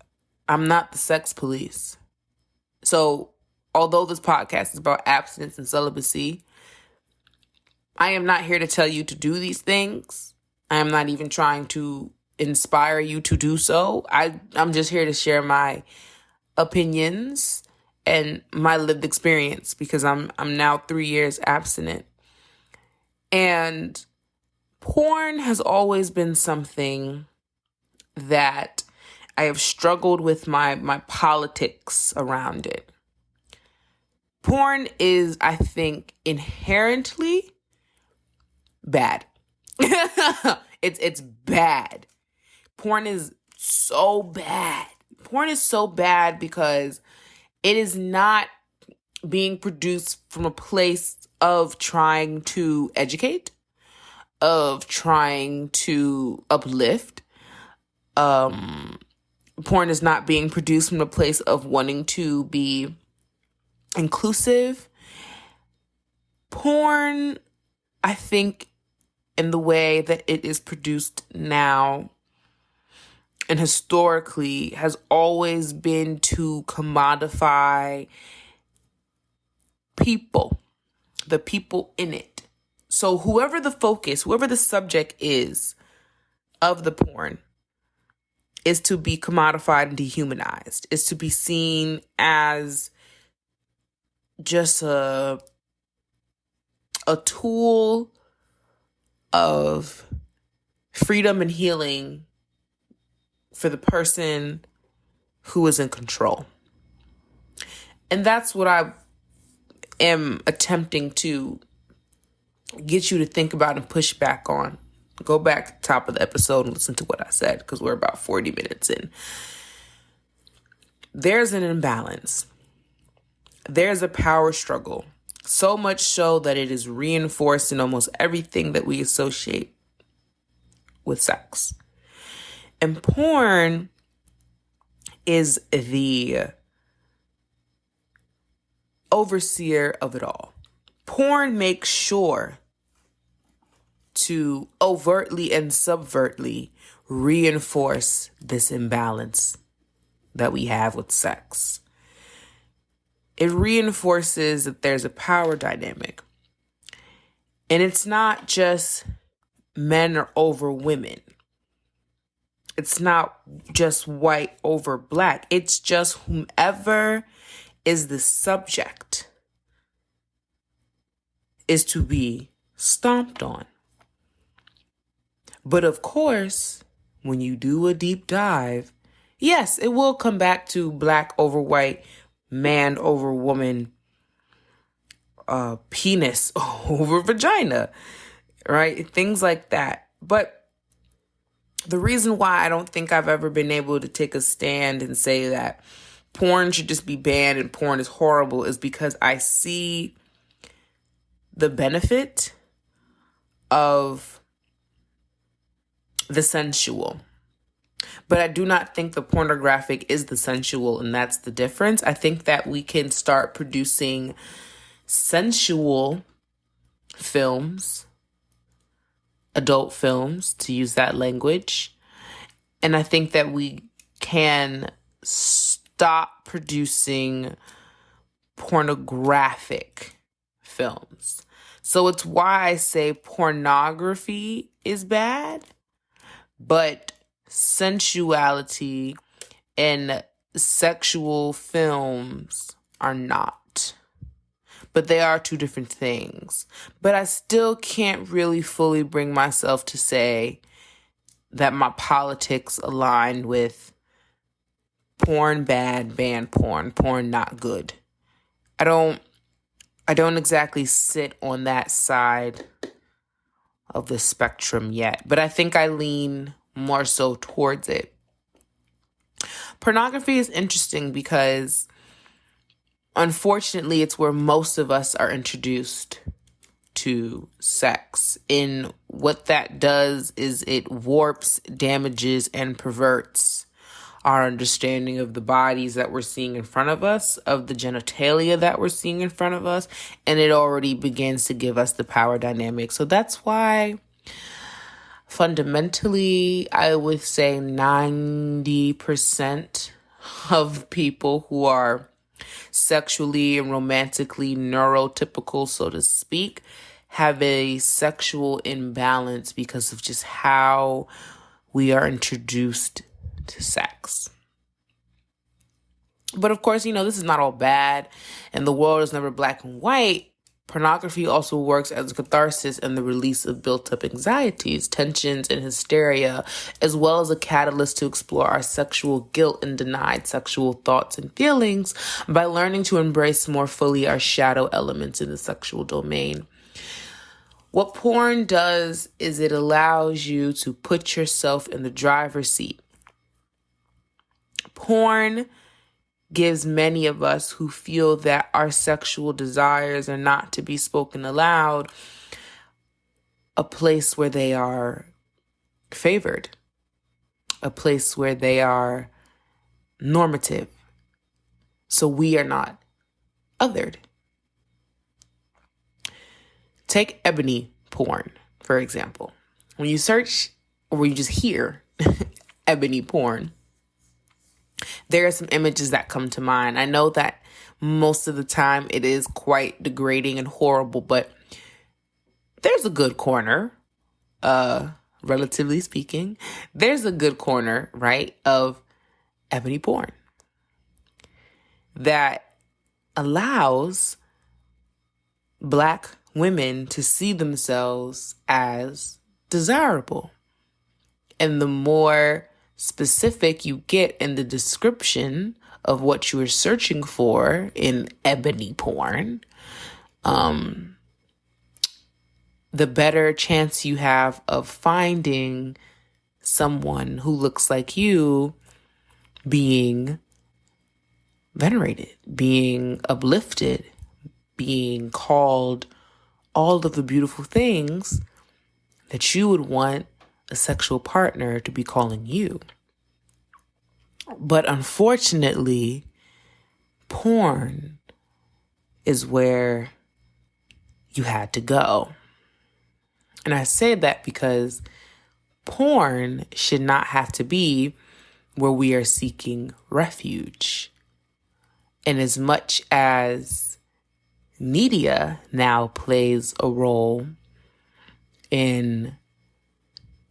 I'm not the sex police. So although this podcast is about abstinence and celibacy, I am not here to tell you to do these things. I am not even trying to inspire you to do so. I'm just here to share my opinions and my lived experience because I'm now 3 years abstinent. And porn has always been something that I have struggled with my politics around it. Porn is, I think, inherently bad. It's bad. Porn is so bad. Porn is so bad because it is not being produced from a place of trying to educate, of trying to uplift. Porn is not being produced from a place of wanting to be inclusive. Porn, I think, in the way that it is produced now and historically has always been to commodify people, the people in it. So whoever the focus, whoever the subject is of the porn is to be commodified and dehumanized, is to be seen as just a tool of freedom and healing for the person who is in control. And that's what I am attempting to get you to think about and push back on. Go back to the top of the episode and listen to what I said because we're about 40 minutes in. There's an imbalance. There's a power struggle. So much so that it is reinforced in almost everything that we associate with sex. And porn is the overseer of it all. Porn makes sure to overtly and subvertly reinforce this imbalance that we have with sex. It reinforces that there's a power dynamic. And it's not just men are over women. It's not just white over black. It's just whomever is the subject is to be stomped on. But of course, when you do a deep dive, yes, it will come back to black over white, man over woman, penis over vagina, right? Things like that. But the reason why I don't think I've ever been able to take a stand and say that porn should just be banned and porn is horrible is because I see the benefit of the sensual. But I do not think the pornographic is the sensual, and that's the difference. I think that we can start producing sensual films, adult films, to use that language. And I think that we can stop producing pornographic films. So it's why I say pornography is bad, but sensuality and sexual films are not. But they are two different things. But I still can't really fully bring myself to say that my politics align with porn bad, ban porn not good. I don't exactly sit on that side of the spectrum yet, but I think I lean more so towards it. Pornography is interesting because unfortunately it's where most of us are introduced to sex. And what that does is it warps, damages, and perverts our understanding of the bodies that we're seeing in front of us, of the genitalia that we're seeing in front of us, and it already begins to give us the power dynamic. So that's why fundamentally, I would say 90% of people who are sexually and romantically neurotypical, so to speak, have a sexual imbalance because of just how we are introduced to sex. But of course, this is not all bad, and the world is never black and white. Pornography also works as a catharsis and the release of built-up anxieties, tensions, and hysteria, as well as a catalyst to explore our sexual guilt and denied sexual thoughts and feelings by learning to embrace more fully our shadow elements in the sexual domain. What porn does is it allows you to put yourself in the driver's seat. Porn gives many of us who feel that our sexual desires are not to be spoken aloud a place where they are favored, a place where they are normative. So we are not othered. Take ebony porn, for example. When you search or when you just hear ebony porn, there are some images that come to mind. I know that most of the time it is quite degrading and horrible, but there's a good corner, relatively speaking. There's a good corner, right, of ebony porn that allows Black women to see themselves as desirable. And the more specific you get in the description of what you are searching for in ebony porn, the better chance you have of finding someone who looks like you being venerated, being uplifted, being called all of the beautiful things that you would want a sexual partner to be calling you. But unfortunately, porn is where you had to go. And I say that because porn should not have to be where we are seeking refuge. And as much as media now plays a role in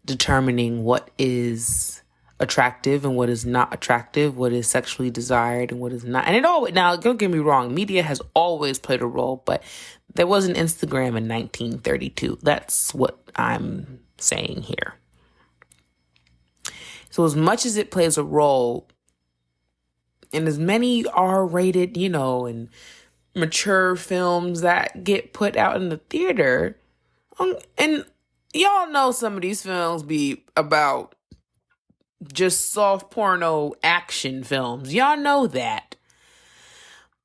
determining what is attractive and what is not attractive, what is sexually desired and what is not. And it always, now don't get me wrong, media has always played a role, but there wasn't Instagram in 1932. That's what I'm saying here. So as much as it plays a role, and as many R-rated, and mature films that get put out in the theater, and y'all know some of these films be about just soft porno action films. Y'all know that.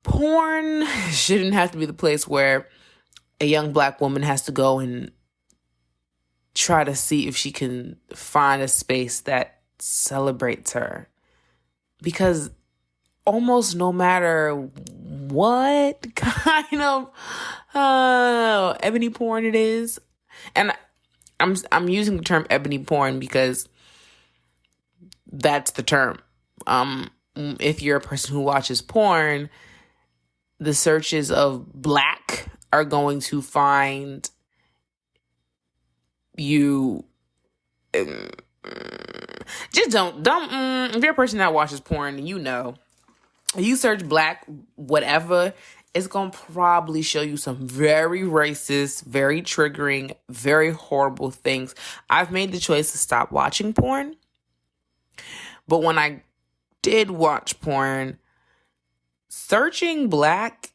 Porn shouldn't have to be the place where a young Black woman has to go and try to see if she can find a space that celebrates her. Because almost no matter what kind of ebony porn it is, and I'm using the term ebony porn because that's the term. If you're a person who watches porn, the searches of Black are going to find you. Just don't. If you're a person that watches porn, you search Black whatever, it's going to probably show you some very racist, very triggering, very horrible things. I've made the choice to stop watching porn. But when I did watch porn, searching Black,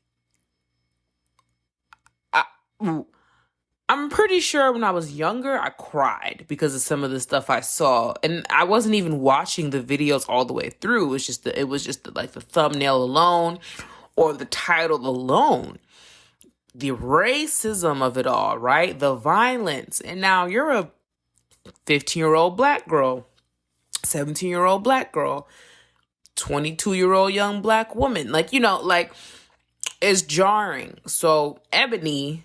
I'm pretty sure when I was younger, I cried because of some of the stuff I saw. And I wasn't even watching the videos all the way through. It was just like the thumbnail alone or the title alone. The racism of it all, right? The violence. And now you're a 15-year-old Black girl, 17-year-old Black girl, 22-year-old young Black woman. It's jarring. So Ebony,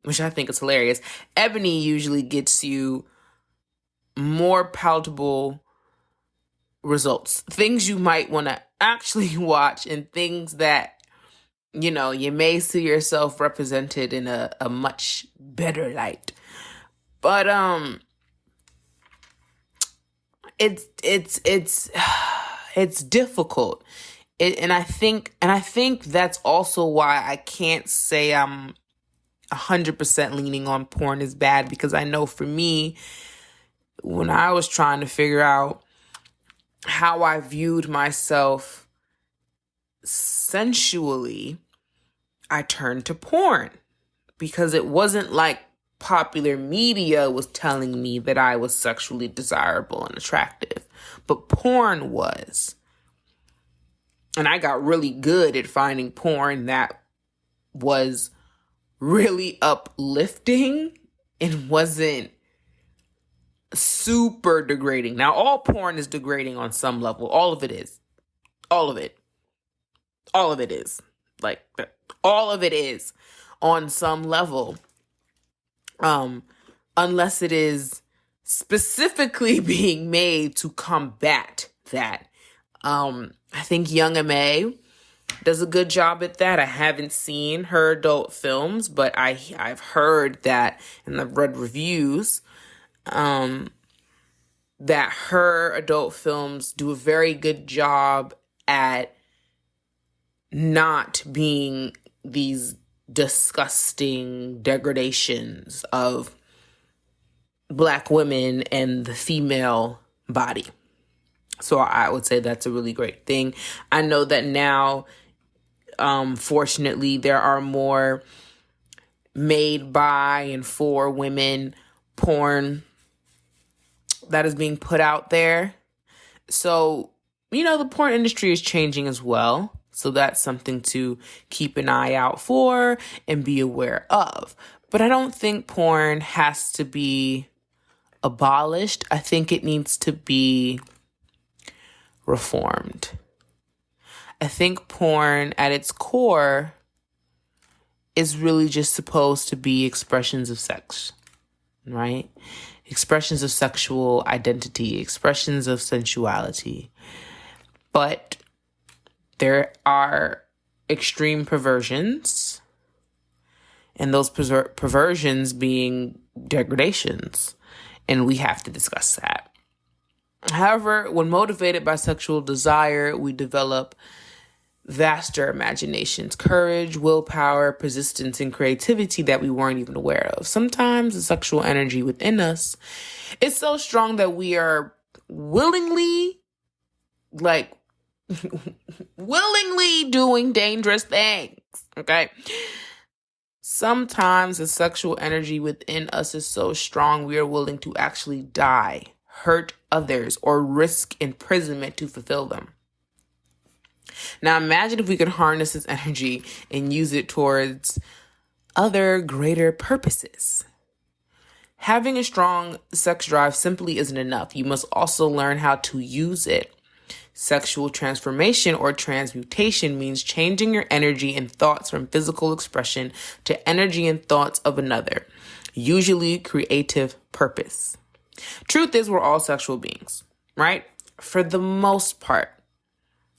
which I think is hilarious, Ebony usually gets you more palatable results. Things you might want to actually watch and things that, you may see yourself represented in a much better light. But, it's difficult. And I think that's also why I can't say I'm 100% leaning on porn is bad, because I know for me, when I was trying to figure out how I viewed myself sensually, I turned to porn because it wasn't like popular media was telling me that I was sexually desirable and attractive, but porn was. And I got really good at finding porn that was really uplifting and wasn't super degrading. Now, all porn is degrading on some level. All of it is. All of it. All of it is. All of it is on some level. Unless it is specifically being made to combat that. I think Young M.A. does a good job at that. I haven't seen her adult films, but I've heard that, and I've read reviews, that her adult films do a very good job at not being these disgusting degradations of Black women and the female body. So I would say that's a really great thing. I know that now, fortunately, there are more made by and for women porn that is being put out there. So, the porn industry is changing as well. So that's something to keep an eye out for and be aware of. But I don't think porn has to be abolished. I think it needs to be reformed. I think porn at its core is really just supposed to be expressions of sex, right? Expressions of sexual identity, expressions of sensuality. But there are extreme perversions, and those perversions being degradations, and we have to discuss that. However, when motivated by sexual desire, we develop vaster imaginations, courage, willpower, persistence, and creativity that we weren't even aware of. Sometimes the sexual energy within us is so strong that we are willingly doing dangerous things, okay? Sometimes the sexual energy within us is so strong we are willing to actually die, hurt others, or risk imprisonment to fulfill them. Now imagine if we could harness this energy and use it towards other greater purposes. Having a strong sex drive simply isn't enough. You must also learn how to use it. Sexual transformation or transmutation means changing your energy and thoughts from physical expression to energy and thoughts of another, usually creative purpose. Truth is, we're all sexual beings, right? For the most part.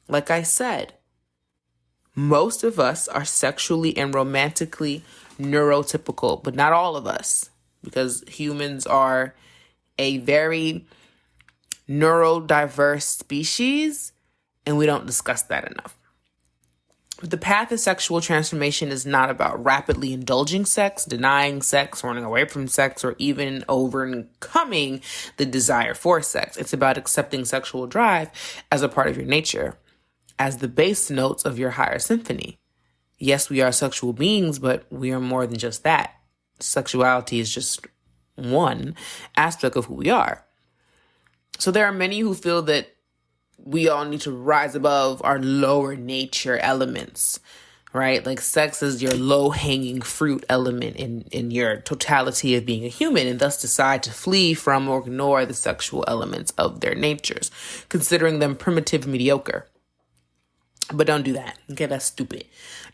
Like I said, most of us are sexually and romantically neurotypical, but not all of us, because humans are a very neurodiverse species, and we don't discuss that enough. But the path of sexual transformation is not about rapidly indulging sex, denying sex, running away from sex, or even overcoming the desire for sex. It's about accepting sexual drive as a part of your nature, as the bass notes of your higher symphony. Yes, we are sexual beings, but we are more than just that. Sexuality is just one aspect of who we are. So there are many who feel that we all need to rise above our lower nature elements, right? Like sex is your low-hanging fruit element in your totality of being a human, and thus decide to flee from or ignore the sexual elements of their natures, considering them primitive, mediocre. But don't do that. Okay, that's stupid.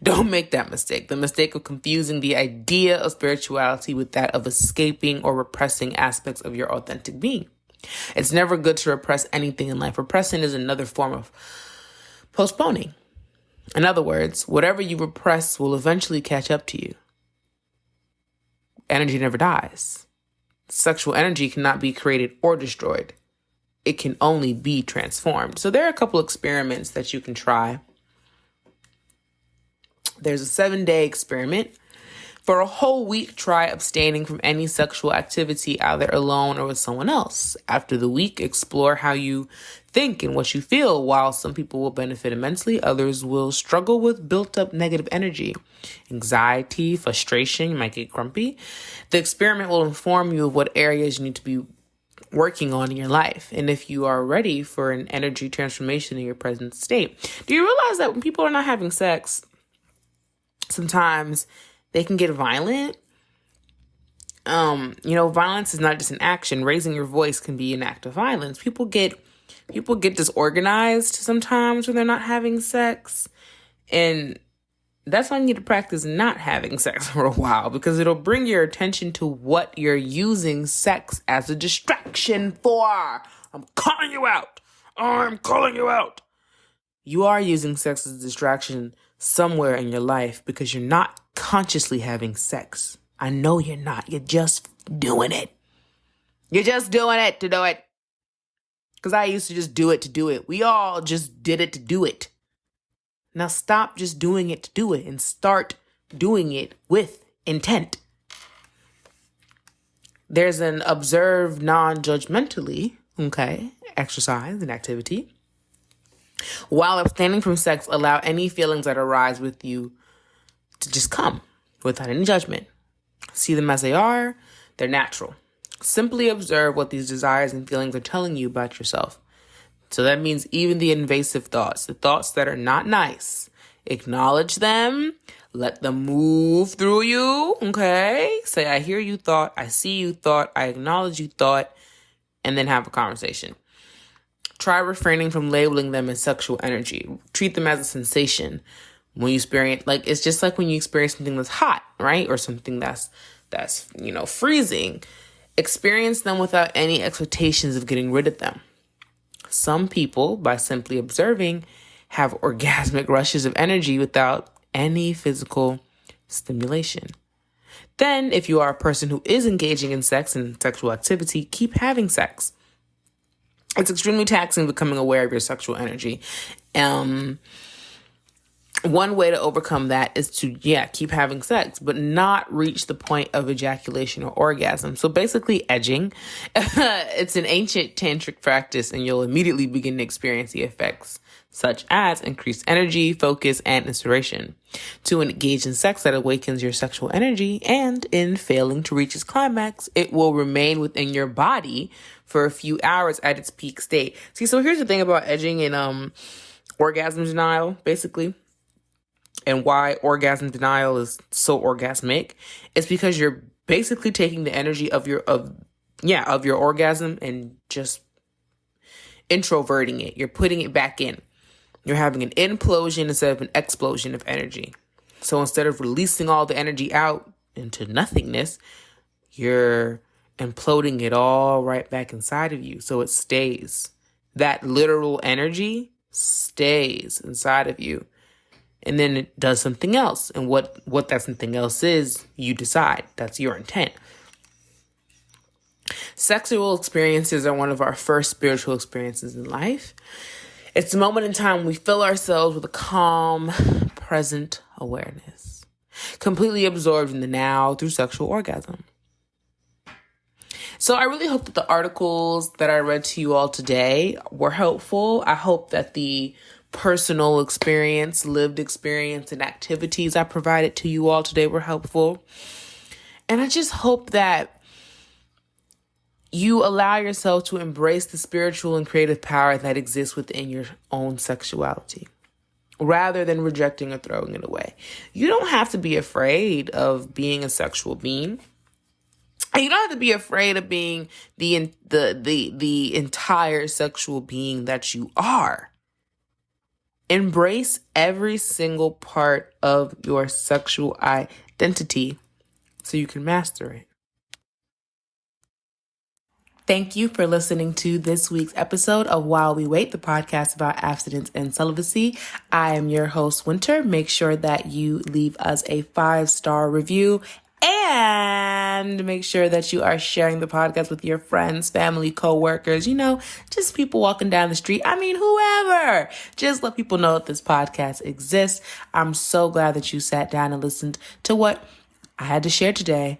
Don't make that mistake. The mistake of confusing the idea of spirituality with that of escaping or repressing aspects of your authentic being. It's never good to repress anything in life. Repressing is another form of postponing. In other words, whatever you repress will eventually catch up to you. Energy never dies. Sexual energy cannot be created or destroyed. It can only be transformed. So there are a couple experiments that you can try. There's a 7-day experiment. For a whole week, try abstaining from any sexual activity, either alone or with someone else. After the week, explore how you think and what you feel. While some people will benefit immensely, others will struggle with built-up negative energy, anxiety, frustration. You might get grumpy. The experiment will inform you of what areas you need to be working on in your life, and if you are ready for an energy transformation in your present state. Do you realize that when people are not having sex, sometimes they can get violent? Violence is not just an action. Raising your voice can be an act of violence. People get disorganized sometimes when they're not having sex, and that's why you need to practice not having sex for a while, because it'll bring your attention to what you're using sex as a distraction for. I'm calling you out. I'm calling you out. You are using sex as a distraction somewhere in your life because you're not consciously having sex. I know you're not. You're just doing it. You're just doing it to do it. Because I used to just do it to do it. We all just did it to do it. Now stop just doing it to do it and start doing it with intent. There's an observe non-judgmentally, exercise and activity. While abstaining from sex, allow any feelings that arise with you to just come without any judgment. See them as they are. They're natural. Simply observe what these desires and feelings are telling you about yourself. So that means even the invasive thoughts, the thoughts that are not nice, acknowledge them, Let them move through you, okay? Say, I hear you, thought. I see you, thought. I acknowledge you, thought. And then have a conversation. Try refraining from labeling them as sexual energy. Treat them as a sensation. When you experience, like, it's just like when you experience something that's hot, right? Or something that's freezing. Experience them without any expectations of getting rid of them. Some people, by simply observing, have orgasmic rushes of energy without any physical stimulation. Then, if you are a person who is engaging in sex and sexual activity, keep having sex. It's extremely taxing becoming aware of your sexual energy. One way to overcome that is to, keep having sex, but not reach the point of ejaculation or orgasm. So basically edging, it's an ancient tantric practice, and you'll immediately begin to experience the effects such as increased energy, focus, and inspiration. To engage in sex that awakens your sexual energy, and in failing to reach its climax, it will remain within your body for a few hours at its peak state. See, so here's the thing about edging and orgasm denial, basically. And why orgasm denial is so orgasmic. It's because you're basically taking the energy of your orgasm and just introverting it. You're putting it back in. You're having an implosion instead of an explosion of energy. So instead of releasing all the energy out into nothingness, you're imploding it all right back inside of you. So it stays. That literal energy stays inside of you. And then it does something else. And what that something else is, you decide. That's your intent. Sexual experiences are one of our first spiritual experiences in life. It's the moment in time we fill ourselves with a calm, present awareness, completely absorbed in the now through sexual orgasm. So I really hope that the articles that I read to you all today were helpful. I hope that the personal experience, lived experience, and activities I provided to you all today were helpful. And I just hope that you allow yourself to embrace the spiritual and creative power that exists within your own sexuality, rather than rejecting or throwing it away. You don't have to be afraid of being a sexual being. And you don't have to be afraid of being the entire sexual being that you are. Embrace every single part of your sexual identity so you can master it. Thank you for listening to this week's episode of While We Wait, the podcast about abstinence and celibacy. I am your host, Winter. Make sure that you leave us a 5-star review and make sure that you are sharing the podcast with your friends, family, coworkers, just people walking down the street. Whoever. Just let people know that this podcast exists. I'm so glad that you sat down and listened to what I had to share today.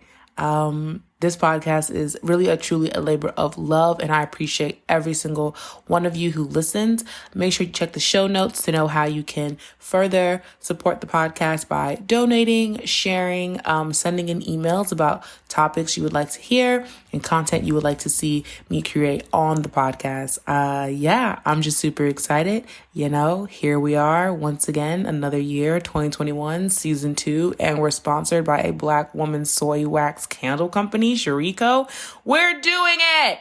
This podcast is really truly a labor of love, and I appreciate every single one of you who listens. Make sure you check the show notes to know how you can further support the podcast by donating, sharing, sending in emails about topics you would like to hear and content you would like to see me create on the podcast. I'm just super excited. Here we are once again, another year, 2021, season 2, and we're sponsored by a Black woman soy wax candle company, Sharico. We're doing it!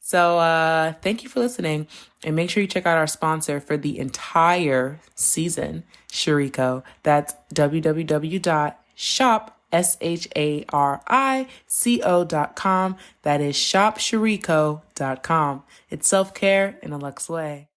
So thank you for listening, and make sure you check out our sponsor for the entire season, Sharico. That's www.shopsharico.com. That is shopsharico.com. It's self-care in a luxe way.